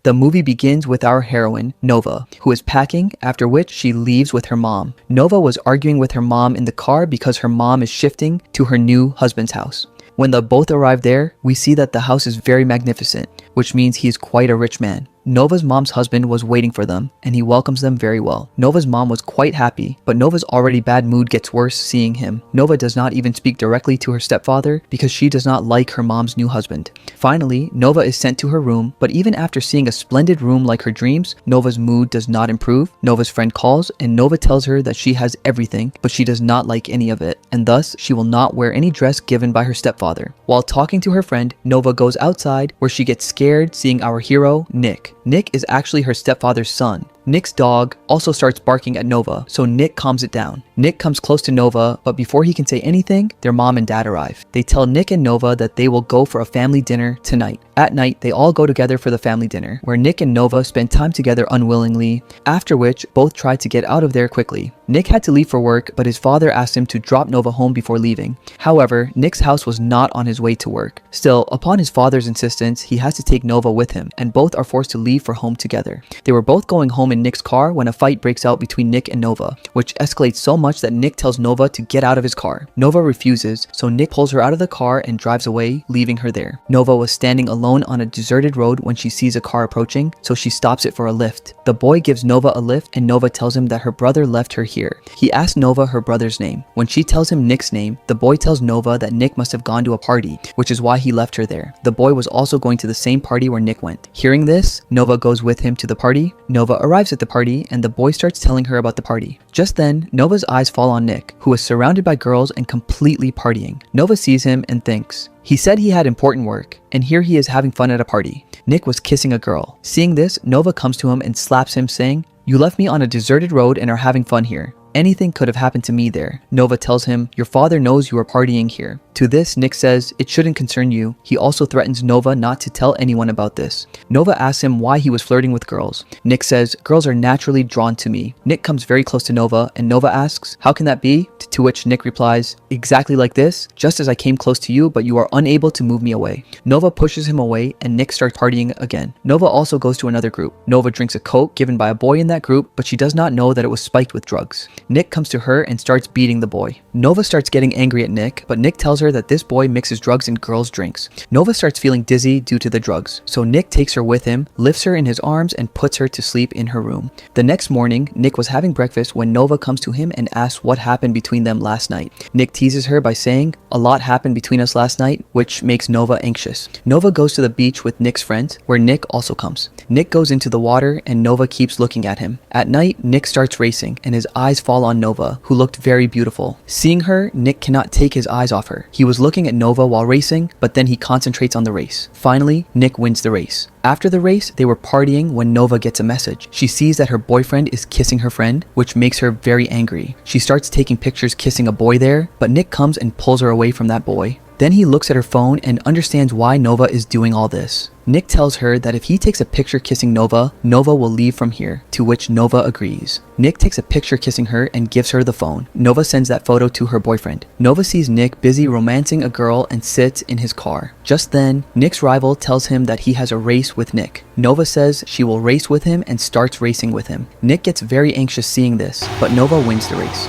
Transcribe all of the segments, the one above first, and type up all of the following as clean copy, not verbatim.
The movie begins with our heroine, Nova, who is packing, after which she leaves with her mom. Nova was arguing with her mom in the car because her mom is shifting to her new husband's house. When they both arrive there, we see that the house is very magnificent, which means he is quite a rich man. Nova's mom's husband was waiting for them, and he welcomes them very well. Nova's mom was quite happy, but Nova's already bad mood gets worse seeing him. Nova does not even speak directly to her stepfather because she does not like her mom's new husband. Finally, Nova is sent to her room, but even after seeing a splendid room like her dreams, Nova's mood does not improve. Nova's friend calls, and Nova tells her that she has everything, but she does not like any of it, and thus she will not wear any dress given by her stepfather. While talking to her friend, Nova goes outside, where she gets scared seeing our hero, Nick. Nick is actually her stepfather's son. Nick's dog also starts barking at Nova, so Nick calms it down. Nick comes close to Nova, but before he can say anything, their mom and dad arrive. They tell Nick and Nova that they will go for a family dinner tonight. At night, they all go together for the family dinner, where Nick and Nova spend time together unwillingly, after which both try to get out of there quickly. Nick had to leave for work, but his father asked him to drop Nova home before leaving. However, Nick's house was not on his way to work. Still, upon his father's insistence, he has to take Nova with him, and both are forced to leave for home together. They were both going home in Nick's car when a fight breaks out between Nick and Nova, which escalates so much that Nick tells Nova to get out of his car. Nova refuses, so Nick pulls her out of the car and drives away, leaving her there. Nova was standing alone on a deserted road when she sees a car approaching, so she stops it for a lift. The boy gives Nova a lift, and Nova tells him that her brother left her here. He asks Nova her brother's name. When she tells him Nick's name, the boy tells Nova that Nick must have gone to a party, which is why he left her there. The boy was also going to the same party where Nick went. Hearing this, Nova goes with him to the party. Nova arrives at the party, and the boy starts telling her about the party. Just then, Nova's eyes fall on Nick, who is surrounded by girls and completely partying. Nova sees him and thinks, he said he had important work, and here he is having fun at a party. Nick was kissing a girl. Seeing this, Nova comes to him and slaps him, saying, "You left me on a deserted road and are having fun here. Anything could have happened to me there." Nova tells him, "Your father knows you are partying here." To this, Nick says, "It shouldn't concern you." He also threatens Nova not to tell anyone about this. Nova asks him why he was flirting with girls. Nick says, "Girls are naturally drawn to me." Nick comes very close to Nova, and Nova asks, "How can that be?" To which Nick replies, "Exactly like this, just as I came close to you, but you are unable to move me away." Nova pushes him away, and Nick starts partying again. Nova also goes to another group. Nova drinks a Coke given by a boy in that group, but she does not know that it was spiked with drugs. Nick comes to her and starts beating the boy. Nova starts getting angry at Nick, but Nick tells her that this boy mixes drugs in girls' drinks. Nova starts feeling dizzy due to the drugs, so Nick takes her with him, lifts her in his arms, and puts her to sleep in her room. The next morning, Nick was having breakfast when Nova comes to him and asks what happened between them last night. Nick teases her by saying, "A lot happened between us last night," which makes Nova anxious. Nova goes to the beach with Nick's friends, where Nick also comes. Nick goes into the water, and Nova keeps looking at him. At night, Nick starts racing, and his eyes fall on Nova, who looked very beautiful. Seeing her, Nick cannot take his eyes off her. He was looking at Nova while racing, but then he concentrates on the race. Finally, Nick wins the race. After the race, they were partying when Nova gets a message. She sees that her boyfriend is kissing her friend, which makes her very angry. She starts taking pictures kissing a boy there, but Nick comes and pulls her away from that boy. Then he looks at her phone and understands why Nova is doing all this. Nick tells her that if he takes a picture kissing Nova, Nova will leave from here, to which Nova agrees. Nick takes a picture kissing her and gives her the phone. Nova sends that photo to her boyfriend. Nova sees Nick busy romancing a girl and sits in his car. Just then, Nick's rival tells him that he has a race with Nick. Nova says she will race with him and starts racing with him. Nick gets very anxious seeing this, but Nova wins the race.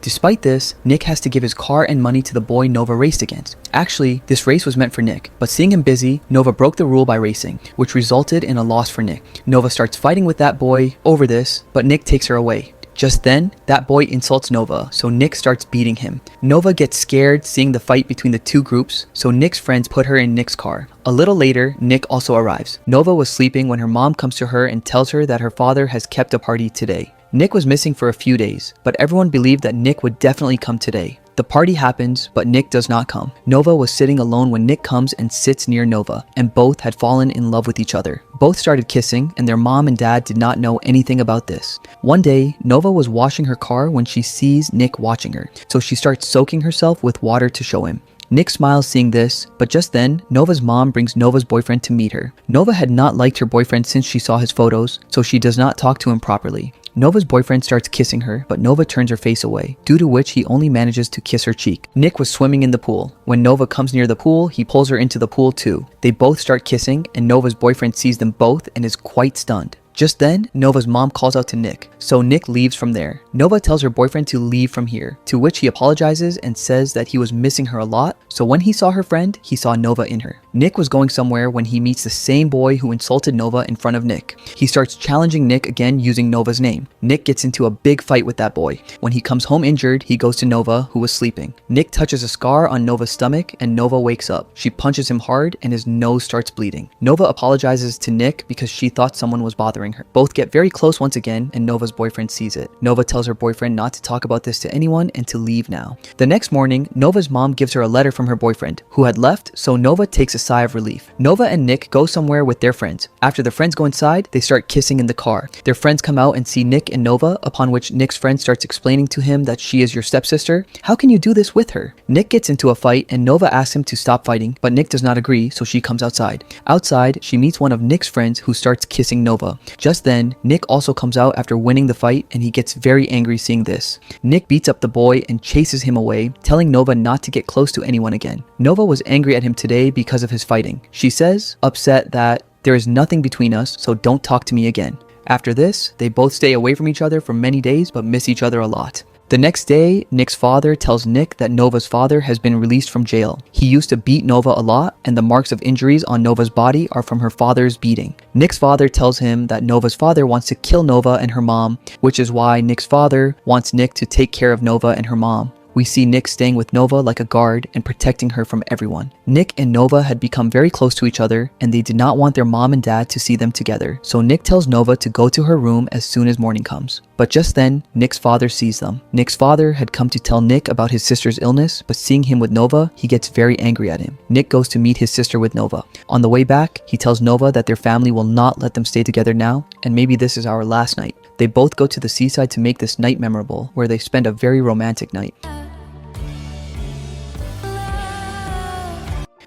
Despite this, Nick has to give his car and money to the boy Nova raced against. Actually, this race was meant for Nick, but seeing him busy, Nova broke the rule by racing, which resulted in a loss for Nick. Nova starts fighting with that boy over this, but Nick takes her away. Just then, that boy insults Nova, so Nick starts beating him. Nova gets scared seeing the fight between the two groups, so Nick's friends put her in Nick's car. A little later, Nick also arrives. Nova was sleeping when her mom comes to her and tells her that her father has kept a party today. Nick was missing for a few days, but everyone believed that Nick would definitely come today. The party happens, but Nick does not come. Nova was sitting alone when Nick comes and sits near Nova, and both had fallen in love with each other. Both started kissing, and their mom and dad did not know anything about this. One day, Nova was washing her car when she sees Nick watching her, so she starts soaking herself with water to show him. Nick smiles seeing this, but just then, Nova's mom brings Nova's boyfriend to meet her. Nova had not liked her boyfriend since she saw his photos, so she does not talk to him properly. Nova's boyfriend starts kissing her, but Nova turns her face away, due to which he only manages to kiss her cheek. Nick was swimming in the pool. When Nova comes near the pool, he pulls her into the pool too. They both start kissing, and Nova's boyfriend sees them both and is quite stunned. Just then, Nova's mom calls out to Nick, so Nick leaves from there. Nova tells her boyfriend to leave from here, to which he apologizes and says that he was missing her a lot, so when he saw her friend, he saw Nova in her. Nick was going somewhere when he meets the same boy who insulted Nova in front of Nick. He starts challenging Nick again using Nova's name. Nick gets into a big fight with that boy. When he comes home injured, he goes to Nova, who was sleeping. Nick touches a scar on Nova's stomach and Nova wakes up. She punches him hard and his nose starts bleeding. Nova apologizes to Nick because she thought someone was bothering her. Both get very close once again and Nova's boyfriend sees it. Nova tells her boyfriend not to talk about this to anyone and to leave now. The next morning, Nova's mom gives her a letter from her boyfriend, who had left, so Nova takes a sigh of relief. Nova and Nick go somewhere with their friends. After the friends go inside, they start kissing in the car. Their friends come out and see Nick and Nova, upon which Nick's friend starts explaining to him that she is your stepsister. How can you do this with her? Nick gets into a fight and Nova asks him to stop fighting, but Nick does not agree, so she comes outside. Outside, she meets one of Nick's friends who starts kissing Nova. Just then, Nick also comes out after winning the fight and he gets very angry seeing this. Nick beats up the boy and chases him away, telling Nova not to get close to anyone again. Nova was angry at him today because of his fighting. She says, upset, that there is nothing between us, so don't talk to me again. After this, they both stay away from each other for many days but miss each other a lot. The next day, Nick's father tells Nick that Nova's father has been released from jail. He used to beat Nova a lot, and the marks of injuries on Nova's body are from her father's beating. Nick's father tells him that Nova's father wants to kill Nova and her mom, which is why Nick's father wants Nick to take care of Nova and her mom. We see Nick staying with Nova like a guard and protecting her from everyone. Nick and Nova had become very close to each other and they did not want their mom and dad to see them together, so Nick tells Nova to go to her room as soon as morning comes. But just then, Nick's father sees them. Nick's father had come to tell Nick about his sister's illness, but seeing him with Nova, he gets very angry at him. Nick goes to meet his sister with Nova. On the way back, he tells Nova that their family will not let them stay together now, and maybe this is our last night. They both go to the seaside to make this night memorable, where they spend a very romantic night.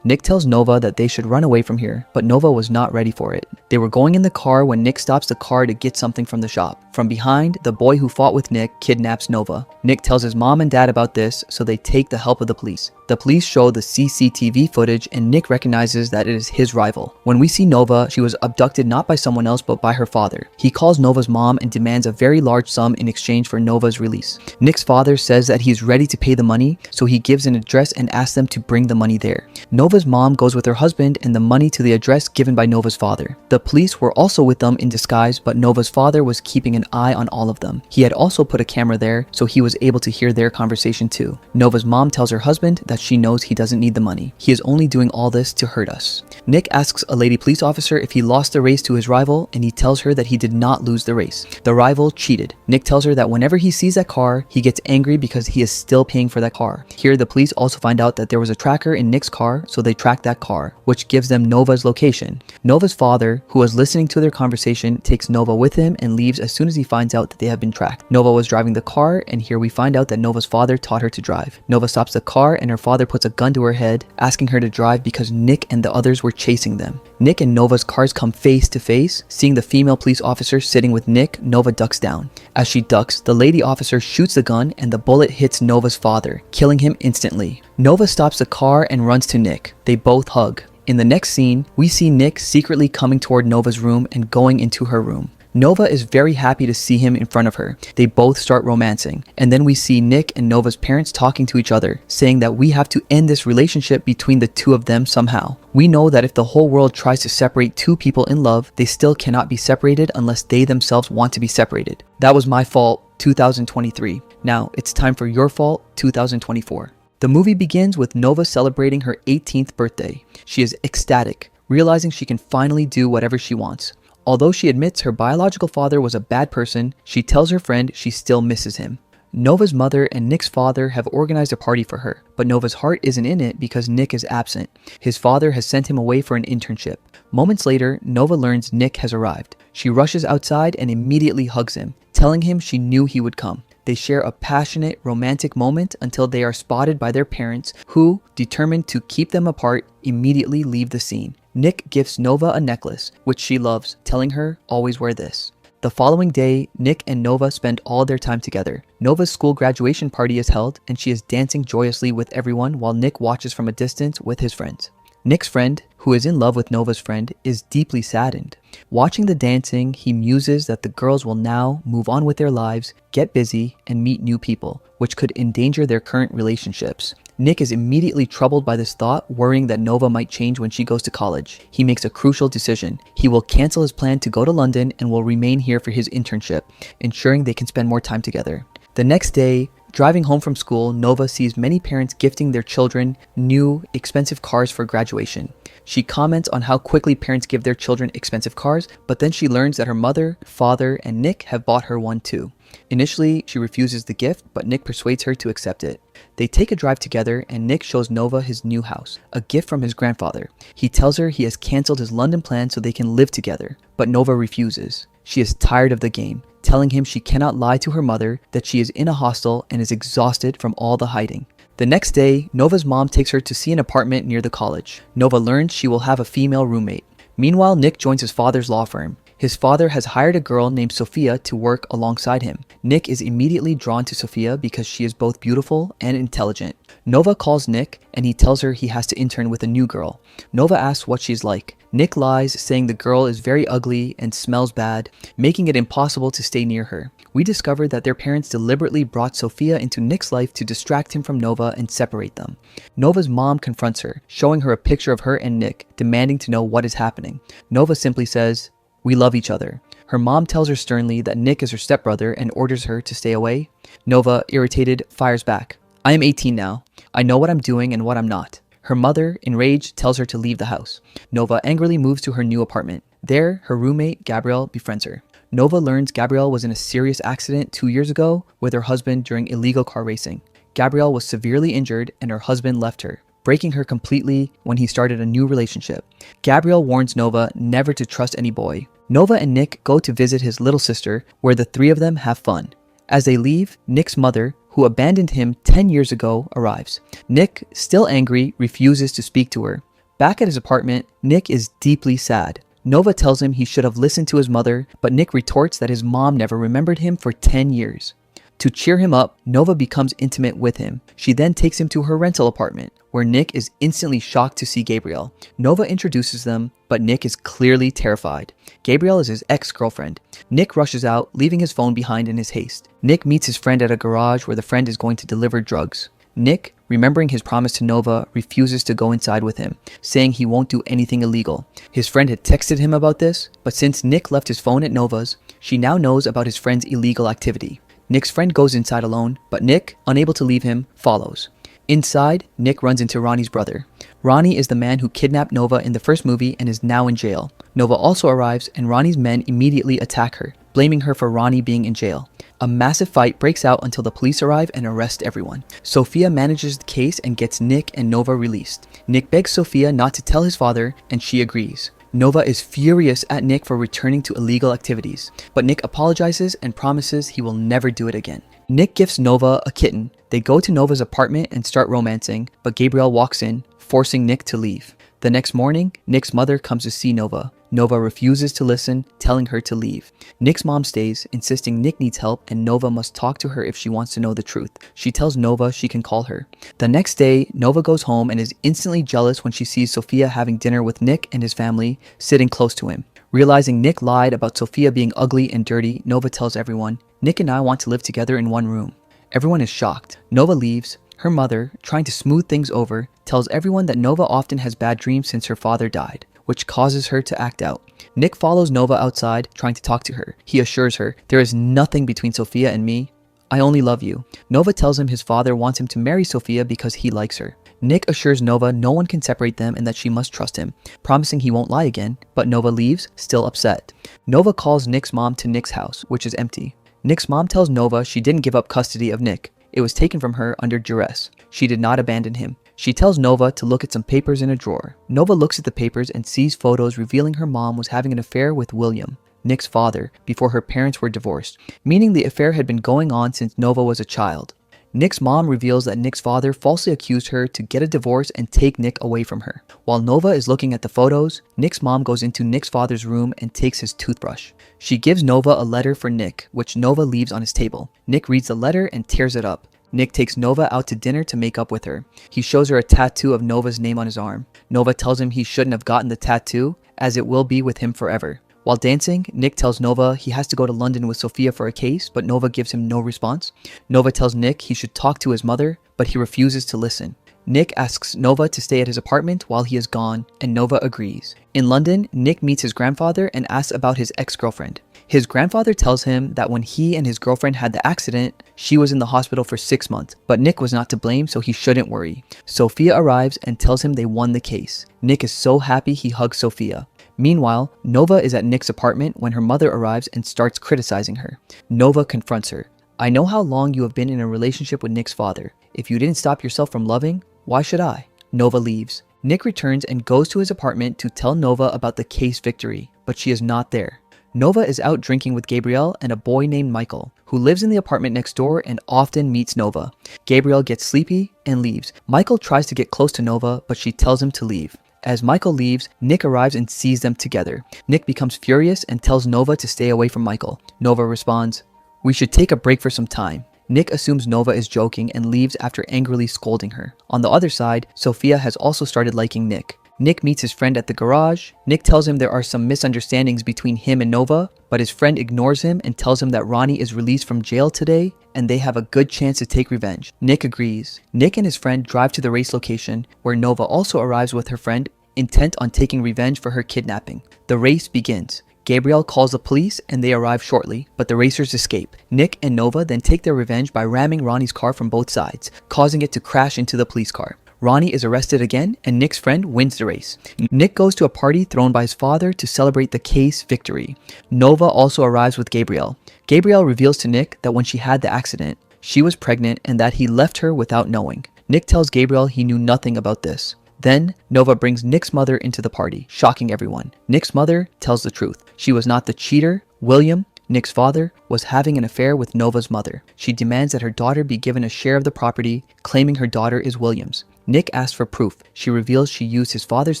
Nick tells Nova that they should run away from here, but Nova was not ready for it. They were going in the car when Nick stops the car to get something from the shop. From behind, the boy who fought with Nick kidnaps Nova. Nick tells his mom and dad about this, so they take the help of the police. The police show the CCTV footage and Nick recognizes that it is his rival. When we see Nova, she was abducted not by someone else but by her father. He calls Nova's mom and demands a very large sum in exchange for Nova's release. Nick's father says that he's ready to pay the money, so he gives an address and asks them to bring the money there. Nova's mom goes with her husband and the money to the address given by Nova's father. The police were also with them in disguise, but Nova's father was keeping an eye on all of them. He had also put a camera there, so he was able to hear their conversation too. Nova's mom tells her husband that she knows he doesn't need the money. He is only doing all this to hurt us. Nick asks a lady police officer if he lost the race to his rival, and he tells her that he did not lose the race. The rival cheated. Nick tells her that whenever he sees that car, he gets angry because he is still paying for that car. Here, the police also find out that there was a tracker in Nick's car, so they track that car, which gives them Nova's location. Nova's father, who was listening to their conversation, takes Nova with him and leaves as soon as he finds out that they have been tracked. Nova was driving the car, and here we find out that Nova's father taught her to drive. Nova stops the car and her father puts a gun to her head, asking her to drive because Nick and the others were chasing them. Nick and Nova's cars come face to face. Seeing the female police officer sitting with Nick, Nova ducks down. As she ducks, the lady officer shoots the gun and the bullet hits Nova's father, killing him instantly. Nova stops the car and runs to Nick. They both hug. In the next scene, we see Nick secretly coming toward Nova's room and going into her room. Nova is very happy to see him in front of her. They both start romancing. And then we see Nick and Nova's parents talking to each other, saying that we have to end this relationship between the two of them somehow. We know that if the whole world tries to separate two people in love, they still cannot be separated unless they themselves want to be separated. That was my fault, 2023. Now, it's time for your fault, 2024. The movie begins with Nova celebrating her 18th birthday. She is ecstatic, realizing she can finally do whatever she wants. Although she admits her biological father was a bad person, she tells her friend she still misses him. Nova's mother and Nick's father have organized a party for her, but Nova's heart isn't in it because Nick is absent. His father has sent him away for an internship. Moments later, Nova learns Nick has arrived. She rushes outside and immediately hugs him, telling him she knew he would come. They share a passionate, romantic moment until they are spotted by their parents, who, determined to keep them apart, immediately leave the scene. Nick gifts Nova a necklace, which she loves, telling her, "Always wear this." The following day, Nick and Nova spend all their time together. Nova's school graduation party is held, and she is dancing joyously with everyone while Nick watches from a distance with his friends. Nick's friend, who is in love with Nova's friend, is deeply saddened. Watching the dancing, he muses that the girls will now move on with their lives, get busy, and meet new people, which could endanger their current relationships. Nick is immediately troubled by this thought, worrying that Nova might change when she goes to college. He makes a crucial decision. He will cancel his plan to go to London and will remain here for his internship, ensuring they can spend more time together. The next day, driving home from school, Nova sees many parents gifting their children new, expensive cars for graduation. She comments on how quickly parents give their children expensive cars, but then she learns that her mother, father, and Nick have bought her one too. Initially, she refuses the gift, but Nick persuades her to accept it. They take a drive together, and Nick shows Nova his new house, a gift from his grandfather. He tells her he has canceled his London plan so they can live together, but Nova refuses. She is tired of the game, telling him she cannot lie to her mother, that she is in a hostel and is exhausted from all the hiding. The next day, Nova's mom takes her to see an apartment near the college. Nova learns she will have a female roommate. Meanwhile, Nick joins his father's law firm. His father has hired a girl named Sophia to work alongside him. Nick is immediately drawn to Sophia because she is both beautiful and intelligent. Nova calls Nick and he tells her he has to intern with a new girl. Nova asks what she's like. Nick lies, saying the girl is very ugly and smells bad, making it impossible to stay near her. We discover that their parents deliberately brought Sophia into Nick's life to distract him from Nova and separate them. Nova's mom confronts her, showing her a picture of her and Nick, demanding to know what is happening. Nova simply says, "We love each other." Her mom tells her sternly that Nick is her stepbrother and orders her to stay away. Nova, irritated, fires back. "I am 18 now. I know what I'm doing and what I'm not." Her mother, enraged, tells her to leave the house. Nova angrily moves to her new apartment. There, her roommate, Gabrielle, befriends her. Nova learns Gabrielle was in a serious accident 2 years ago with her husband during illegal car racing. Gabrielle was severely injured and her husband left her, breaking her completely when he started a new relationship. Gabrielle warns Nova never to trust any boy. Nova and Nick go to visit his little sister, where the three of them have fun. As they leave, Nick's mother, who abandoned him 10 years ago, arrives. Nick, still angry, refuses to speak to her. Back at his apartment, Nick is deeply sad. Nova tells him he should have listened to his mother, but Nick retorts that his mom never remembered him for 10 years. To cheer him up, Nova becomes intimate with him. She then takes him to her rental apartment, where Nick is instantly shocked to see Gabrielle. Nova introduces them, but Nick is clearly terrified. Gabrielle is his ex-girlfriend. Nick rushes out, leaving his phone behind in his haste. Nick meets his friend at a garage where the friend is going to deliver drugs. Nick, remembering his promise to Nova, refuses to go inside with him, saying he won't do anything illegal. His friend had texted him about this, but since Nick left his phone at Nova's, she now knows about his friend's illegal activity. Nick's friend goes inside alone, but Nick, unable to leave him, follows. Inside, Nick runs into Ronnie's brother. Ronnie is the man who kidnapped Nova in the first movie and is now in jail. Nova also arrives and Ronnie's men immediately attack her, blaming her for Ronnie being in jail. A massive fight breaks out until the police arrive and arrest everyone. Sophia manages the case and gets Nick and Nova released. Nick begs Sophia not to tell his father and she agrees. Nova is furious at Nick for returning to illegal activities, but Nick apologizes and promises he will never do it again. Nick gifts Nova a kitten. They go to Nova's apartment and start romancing, but Gabrielle walks in, forcing Nick to leave. The next morning, Nick's mother comes to see Nova. Nova refuses to listen, telling her to leave. Nick's mom stays, insisting Nick needs help and Nova must talk to her if she wants to know the truth. She tells Nova she can call her. The next day, Nova goes home and is instantly jealous when she sees Sophia having dinner with Nick and his family, sitting close to him. Realizing Nick lied about Sophia being ugly and dirty, Nova tells everyone, "Nick and I want to live together in one room." Everyone is shocked. Nova leaves. Her mother, trying to smooth things over, tells everyone that Nova often has bad dreams since her father died, which causes her to act out. Nick follows Nova outside, trying to talk to her. He assures her, "There is nothing between Sophia and me. I only love you." Nova tells him his father wants him to marry Sophia because he likes her. Nick assures Nova no one can separate them and that she must trust him, promising he won't lie again, but Nova leaves, still upset. Nova calls Nick's mom to Nick's house, which is empty. Nick's mom tells Nova she didn't give up custody of Nick. It was taken from her under duress. She did not abandon him. She tells Nova to look at some papers in a drawer. Nova looks at the papers and sees photos revealing her mom was having an affair with William, Nick's father, before her parents were divorced, meaning the affair had been going on since Nova was a child. Nick's mom reveals that Nick's father falsely accused her to get a divorce and take Nick away from her. While Nova is looking at the photos, Nick's mom goes into Nick's father's room and takes his toothbrush. She gives Nova a letter for Nick, which Nova leaves on his table. Nick reads the letter and tears it up. Nick takes Nova out to dinner to make up with her. He shows her a tattoo of Nova's name on his arm. Nova tells him he shouldn't have gotten the tattoo, as it will be with him forever. While dancing, Nick tells Nova he has to go to London with Sophia for a case, but Nova gives him no response. Nova tells Nick he should talk to his mother, but he refuses to listen. Nick asks Nova to stay at his apartment while he is gone, and Nova agrees. In London, Nick meets his grandfather and asks about his ex-girlfriend. His grandfather tells him that when he and his girlfriend had the accident, she was in the hospital for 6 months, but Nick was not to blame, so he shouldn't worry. Sophia arrives and tells him they won the case. Nick is so happy he hugs Sophia. Meanwhile, Nova is at Nick's apartment when her mother arrives and starts criticizing her. Nova confronts her. "I know how long you have been in a relationship with Nick's father. If you didn't stop yourself from loving, why should I?" Nova leaves. Nick returns and goes to his apartment to tell Nova about the case victory, but she is not there. Nova is out drinking with Gabriel and a boy named Michael, who lives in the apartment next door and often meets Nova. Gabriel gets sleepy and leaves. Michael tries to get close to Nova, but she tells him to leave. As Michael leaves, Nick arrives and sees them together. Nick becomes furious and tells Nova to stay away from Michael. Nova responds, "We should take a break for some time." Nick assumes Nova is joking and leaves after angrily scolding her. On the other side, Sophia has also started liking Nick. Nick meets his friend at the garage. Nick tells him there are some misunderstandings between him and Nova, but his friend ignores him and tells him that Ronnie is released from jail today and they have a good chance to take revenge. Nick agrees. Nick and his friend drive to the race location, where Nova also arrives with her friend, intent on taking revenge for her kidnapping. The race begins. Gabriel calls the police and they arrive shortly, but the racers escape. Nick and Nova then take their revenge by ramming Ronnie's car from both sides, causing it to crash into the police car. Ronnie is arrested again and Nick's friend wins the race. Nick goes to a party thrown by his father to celebrate the case victory. Nova also arrives with Gabriel. Gabriel reveals to Nick that when she had the accident, she was pregnant and that he left her without knowing. Nick tells Gabriel he knew nothing about this. Then, Nova brings Nick's mother into the party, shocking everyone. Nick's mother tells the truth. She was not the cheater. William, Nick's father, was having an affair with Nova's mother. She demands that her daughter be given a share of the property, claiming her daughter is William's. Nick asks for proof. She reveals she used his father's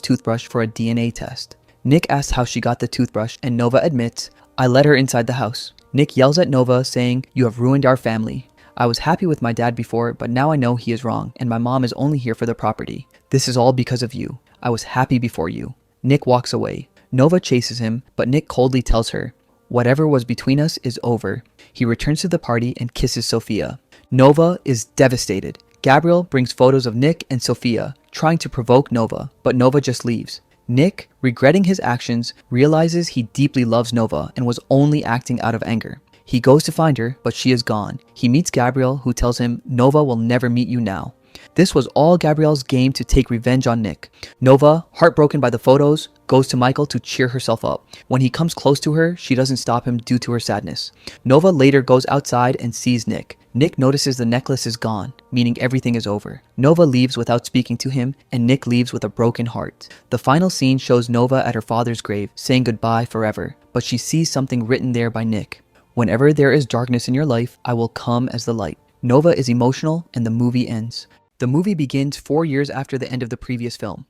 toothbrush for a DNA test. Nick asks how she got the toothbrush, and Nova admits, "I let her inside the house." Nick yells at Nova, saying, "You have ruined our family. I was happy with my dad before, but now I know he is wrong, and my mom is only here for the property. This is all because of you. I was happy before you." Nick walks away. Nova chases him, but Nick coldly tells her, "Whatever was between us is over." He returns to the party and kisses Sophia. Nova is devastated. Gabriel brings photos of Nick and Sophia, trying to provoke Nova, but Nova just leaves. Nick, regretting his actions, realizes he deeply loves Nova and was only acting out of anger. He goes to find her, but she is gone. He meets Gabriel, who tells him Nova will never meet you now. This was all Gabriel's game to take revenge on Nick. Nova, heartbroken by the photos, goes to Michael to cheer herself up. When he comes close to her, she doesn't stop him due to her sadness. Nova later goes outside and sees Nick. Nick notices the necklace is gone, meaning everything is over. Nova leaves without speaking to him, and Nick leaves with a broken heart. The final scene shows Nova at her father's grave, saying goodbye forever, but she sees something written there by Nick. "Whenever there is darkness in your life, I will come as the light." Nova is emotional, and the movie ends. The movie begins 4 years after the end of the previous film.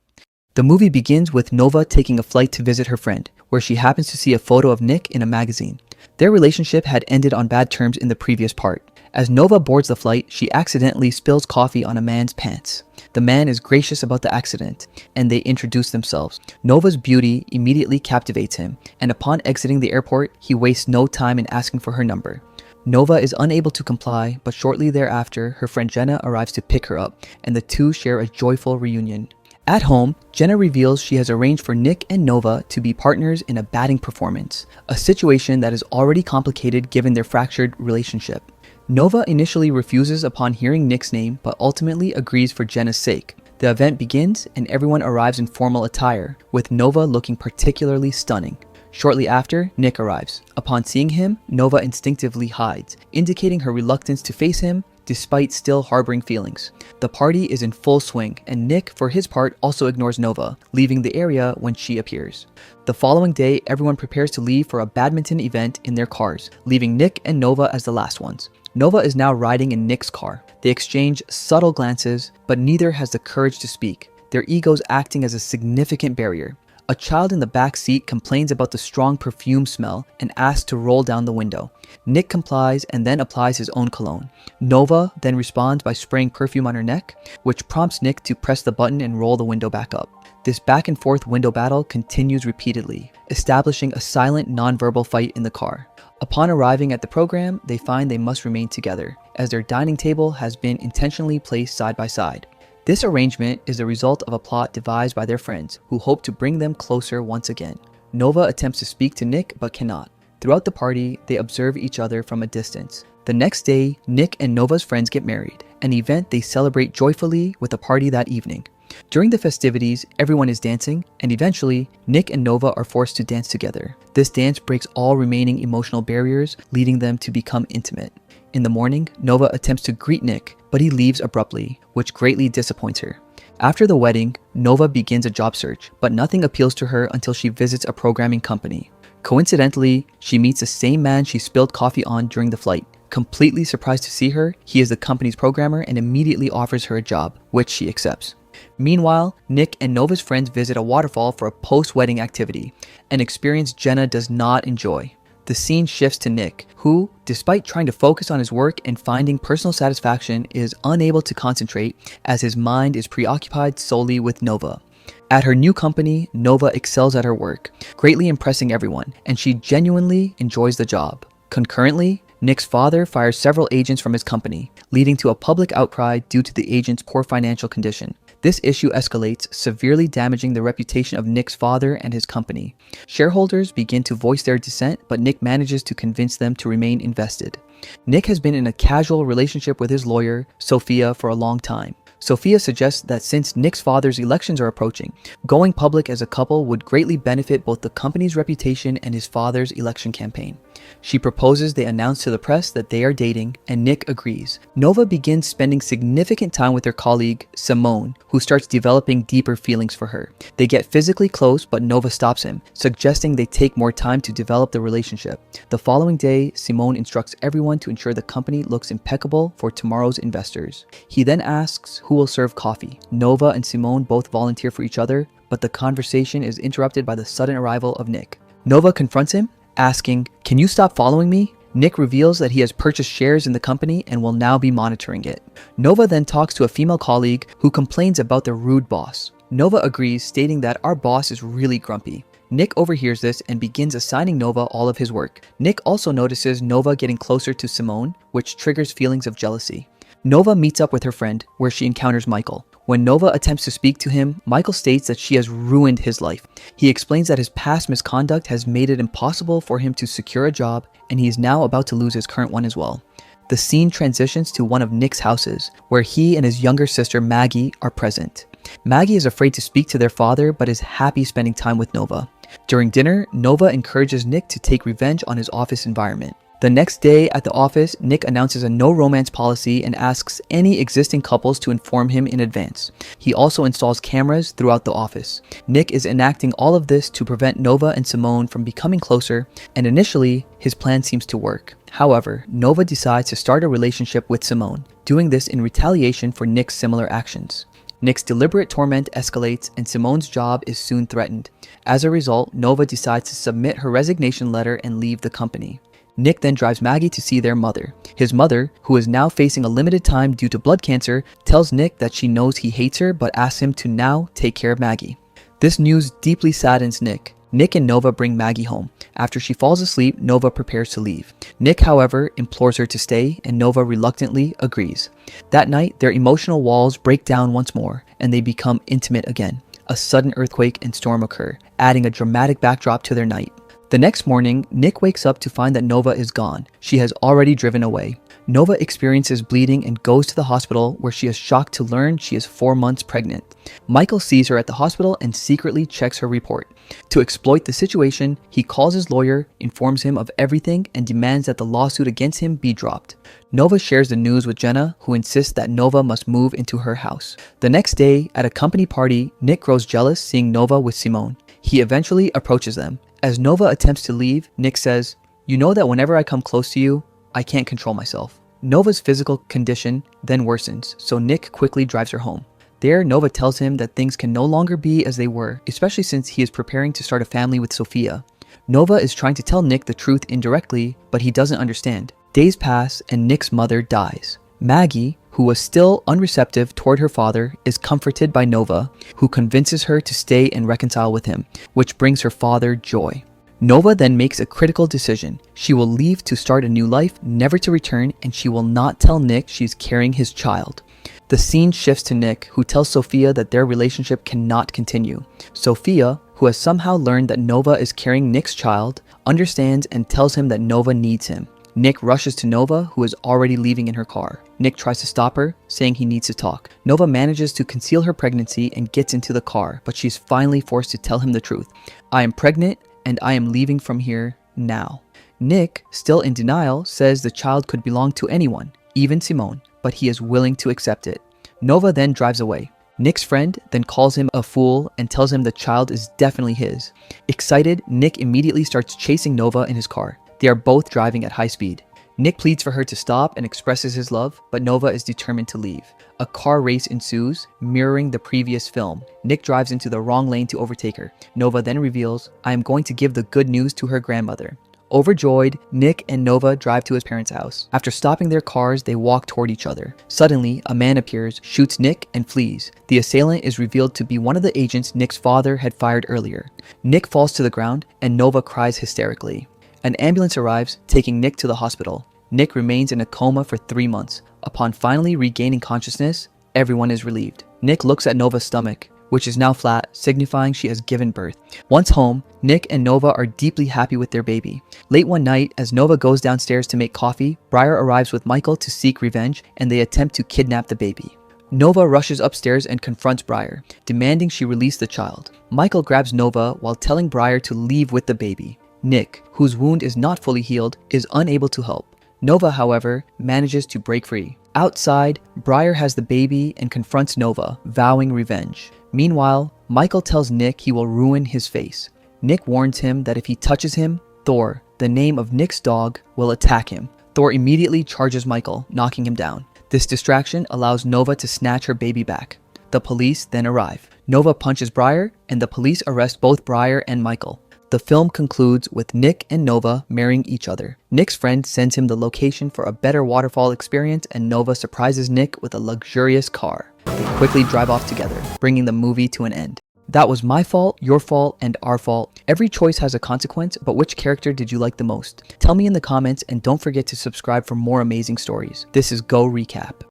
The movie begins with Nova taking a flight to visit her friend, where she happens to see a photo of Nick in a magazine. Their relationship had ended on bad terms in the previous part. As Nova boards the flight, she accidentally spills coffee on a man's pants. The man is gracious about the accident, and they introduce themselves. Nova's beauty immediately captivates him, and upon exiting the airport, he wastes no time in asking for her number. Nova is unable to comply, but shortly thereafter, her friend Jenna arrives to pick her up, and the two share a joyful reunion. At home, Jenna reveals she has arranged for Nick and Nova to be partners in a batting performance, a situation that is already complicated given their fractured relationship. Nova initially refuses upon hearing Nick's name, but ultimately agrees for Jenna's sake. The event begins and everyone arrives in formal attire, with Nova looking particularly stunning. Shortly after, Nick arrives. Upon seeing him, Nova instinctively hides, indicating her reluctance to face him despite still harboring feelings. The party is in full swing, and Nick, for his part, also ignores Nova, leaving the area when she appears. The following day, everyone prepares to leave for a badminton event in their cars, leaving Nick and Nova as the last ones. Nova is now riding in Nick's car. They exchange subtle glances, but neither has the courage to speak, their egos acting as a significant barrier. A child in the back seat complains about the strong perfume smell and asks to roll down the window. Nick complies and then applies his own cologne. Nova then responds by spraying perfume on her neck, which prompts Nick to press the button and roll the window back up. This back and forth window battle continues repeatedly, establishing a silent, non-verbal fight in the car. Upon arriving at the program, they find they must remain together, as their dining table has been intentionally placed side by side. This arrangement is the result of a plot devised by their friends, who hope to bring them closer once again. Nova attempts to speak to Nick, but cannot. Throughout the party, they observe each other from a distance. The next day, Nick and Nova's friends get married, an event they celebrate joyfully with a party that evening. During the festivities, everyone is dancing, and eventually, Nick and Nova are forced to dance together. This dance breaks all remaining emotional barriers, leading them to become intimate. In the morning, Nova attempts to greet Nick, but he leaves abruptly, which greatly disappoints her. After the wedding, Nova begins a job search, but nothing appeals to her until she visits a programming company. Coincidentally, she meets the same man she spilled coffee on during the flight. Completely surprised to see her, he is the company's programmer and immediately offers her a job, which she accepts. Meanwhile, Nick and Nova's friends visit a waterfall for a post-wedding activity, an experience Jenna does not enjoy. The scene shifts to Nick, who, despite trying to focus on his work and finding personal satisfaction, is unable to concentrate as his mind is preoccupied solely with Nova. At her new company, Nova excels at her work, greatly impressing everyone, and she genuinely enjoys the job. Concurrently, Nick's father fires several agents from his company, leading to a public outcry due to the agents' poor financial condition. This issue escalates, severely damaging the reputation of Nick's father and his company. Shareholders begin to voice their dissent, but Nick manages to convince them to remain invested. Nick has been in a casual relationship with his lawyer, Sophia, for a long time. Sophia suggests that since Nick's father's elections are approaching, going public as a couple would greatly benefit both the company's reputation and his father's election campaign. She proposes they announce to the press that they are dating, and Nick agrees. Nova begins spending significant time with her colleague, Simone, who starts developing deeper feelings for her. They get physically close, but Nova stops him, suggesting they take more time to develop the relationship. The following day, Simone instructs everyone to ensure the company looks impeccable for tomorrow's investors. He then asks who will serve coffee. Nova and Simone both volunteer for each other, but the conversation is interrupted by the sudden arrival of Nick. Nova confronts him, asking, "Can you stop following me?" Nick reveals that he has purchased shares in the company and will now be monitoring it. Nova then talks to a female colleague who complains about their rude boss. Nova agrees, stating that our boss is really grumpy. Nick overhears this and begins assigning Nova all of his work. Nick also notices Nova getting closer to Simone, which triggers feelings of jealousy. Nova meets up with her friend, where she encounters Michael. When Nova attempts to speak to him, Michael states that she has ruined his life. He explains that his past misconduct has made it impossible for him to secure a job, and he is now about to lose his current one as well. The scene transitions to one of Nick's houses, where he and his younger sister Maggie are present. Maggie is afraid to speak to their father, but is happy spending time with Nova. During dinner, Nova encourages Nick to take revenge on his office environment. The next day at the office, Nick announces a no romance policy and asks any existing couples to inform him in advance. He also installs cameras throughout the office. Nick is enacting all of this to prevent Nova and Simone from becoming closer, and initially, his plan seems to work. However, Nova decides to start a relationship with Simone, doing this in retaliation for Nick's similar actions. Nick's deliberate torment escalates and Simone's job is soon threatened. As a result, Nova decides to submit her resignation letter and leave the company. Nick then drives Maggie to see their mother. His mother, who is now facing a limited time due to blood cancer, tells Nick that she knows he hates her but asks him to now take care of Maggie. This news deeply saddens Nick. Nick and Nova bring Maggie home. After she falls asleep, Nova prepares to leave. Nick, however, implores her to stay, and Nova reluctantly agrees. That night, their emotional walls break down once more, and they become intimate again. A sudden earthquake and storm occur, adding a dramatic backdrop to their night. The next morning, Nick wakes up to find that Nova is gone. She has already driven away. Nova experiences bleeding and goes to the hospital, where she is shocked to learn she is 4 months pregnant. Michael sees her at the hospital and secretly checks her report. To exploit the situation, he calls his lawyer, informs him of everything, and demands that the lawsuit against him be dropped. Nova shares the news with Jenna, who insists that Nova must move into her house. The next day, at a company party, Nick grows jealous seeing Nova with Simone. He eventually approaches them. As Nova attempts to leave, Nick says, "You know that whenever I come close to you, I can't control myself." Nova's physical condition then worsens, so Nick quickly drives her home. There, Nova tells him that things can no longer be as they were, especially since he is preparing to start a family with Sophia. Nova is trying to tell Nick the truth indirectly, but he doesn't understand. Days pass and Nick's mother dies. Maggie, who was still unreceptive toward her father, is comforted by Nova, who convinces her to stay and reconcile with him, which brings her father joy. Nova then makes a critical decision. She will leave to start a new life, never to return, and she will not tell Nick she's carrying his child. The scene shifts to Nick, who tells Sophia that their relationship cannot continue. Sophia, who has somehow learned that Nova is carrying Nick's child, understands and tells him that Nova needs him. Nick rushes to Nova, who is already leaving in her car. Nick tries to stop her, saying he needs to talk. Nova manages to conceal her pregnancy and gets into the car, but she's finally forced to tell him the truth. "I am pregnant, and I am leaving from here now." Nick, still in denial, says the child could belong to anyone, even Simone, but he is willing to accept it. Nova then drives away. Nick's friend then calls him a fool and tells him the child is definitely his. Excited, Nick immediately starts chasing Nova in his car. They are both driving at high speed. Nick pleads for her to stop and expresses his love, but Nova is determined to leave. A car race ensues, mirroring the previous film. Nick drives into the wrong lane to overtake her. Nova then reveals, "I am going to give the good news to her grandmother." Overjoyed, Nick and Nova drive to his parents' house. After stopping their cars, they walk toward each other. Suddenly, a man appears, shoots Nick, and flees. The assailant is revealed to be one of the agents Nick's father had fired earlier. Nick falls to the ground, and Nova cries hysterically. An ambulance arrives, taking Nick to the hospital. Nick remains in a coma for 3 months. Upon finally regaining consciousness, everyone is relieved. Nick looks at Nova's stomach, which is now flat, signifying she has given birth. Once home, Nick and Nova are deeply happy with their baby. Late one night, as Nova goes downstairs to make coffee, Briar arrives with Michael to seek revenge, and they attempt to kidnap the baby. Nova rushes upstairs and confronts Briar, demanding she release the child. Michael grabs Nova while telling Briar to leave with the baby. Nick, whose wound is not fully healed, is unable to help. Nova, however, manages to break free. Outside, Briar has the baby and confronts Nova, vowing revenge. Meanwhile, Michael tells Nick he will ruin his face. Nick warns him that if he touches him, Thor, the name of Nick's dog, will attack him. Thor immediately charges Michael, knocking him down. This distraction allows Nova to snatch her baby back. The police then arrive. Nova punches Briar, and the police arrest both Briar and Michael. The film concludes with Nick and Nova marrying each other. Nick's friend sends him the location for a better waterfall experience, and Nova surprises Nick with a luxurious car. They quickly drive off together, bringing the movie to an end. That was my fault, your fault, and our fault. Every choice has a consequence, but which character did you like the most? Tell me in the comments, and don't forget to subscribe for more amazing stories. This is Go Recap.